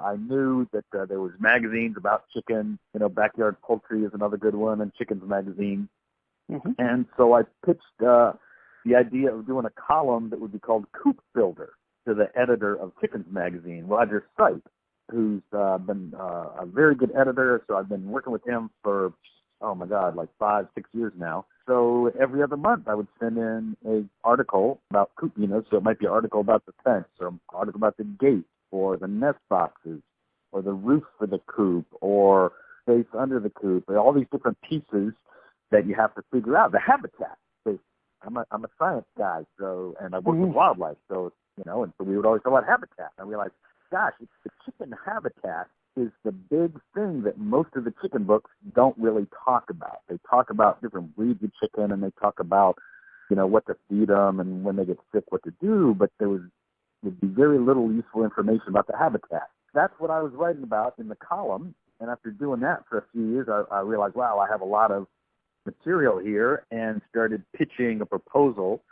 I knew that there was magazines about chicken. Backyard Poultry is another good one, and Chicken's Magazine. Mm-hmm. And so I pitched the idea of doing a column that would be called Coop Builder to the editor of Chicken's Magazine, Roger Sipe, who's been a very good editor. So I've been working with him for, like 5-6 years now. So every other month I would send in an article about coop, so it might be an article about the fence, or an article about the gate, or the nest boxes, or the roof for the coop, or space under the coop, or all these different pieces that you have to figure out. The habitat. So I'm a science guy, and I work with wildlife, so and so we would always talk about habitat. I realized, gosh, the chicken habitat is the big thing that most of the chicken books don't really talk about. They talk about different breeds of chicken, and they talk about, what to feed them, and when they get sick, what to do, but there would be very little useful information about the habitat. That's what I was writing about in the column, and after doing that for a few years, I realized, wow, I have a lot of material here, and started pitching a proposal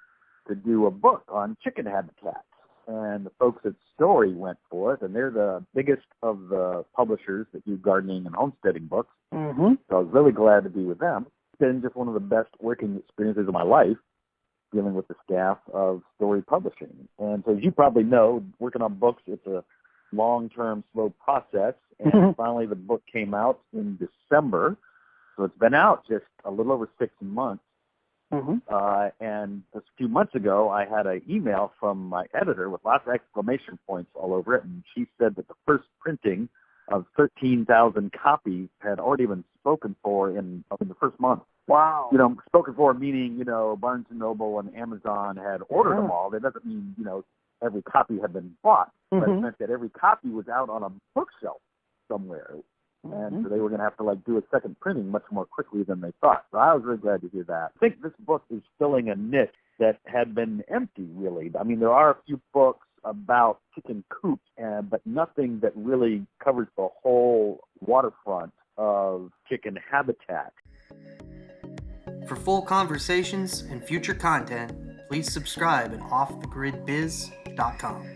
to do a book on chicken habitats. And the folks at Storey went for it, and they're the biggest of the publishers that do gardening and homesteading books. Mm-hmm. So I was really glad to be with them. It's been just one of the best working experiences of my life, dealing with the staff of Storey Publishing. And so as you probably know, working on books, it's a long-term, slow process. And finally the book came out in December. So it's been out just a little over 6 months. Mm-hmm. And a few months ago, I had an email from my editor with lots of exclamation points all over it, and she said that the first printing of 13,000 copies had already been spoken for in the first month. Wow. Spoken for meaning, Barnes & Noble and Amazon had ordered them all. That doesn't mean, every copy had been bought, but it meant that every copy was out on a bookshelf somewhere. And so they were going to have to do a second printing much more quickly than they thought. So I was really glad to hear that. I think this book is filling a niche that had been empty, really. I mean, there are a few books about chicken coops, but nothing that really covers the whole waterfront of chicken habitat. For full conversations and future content, please subscribe at offthegridbiz.com.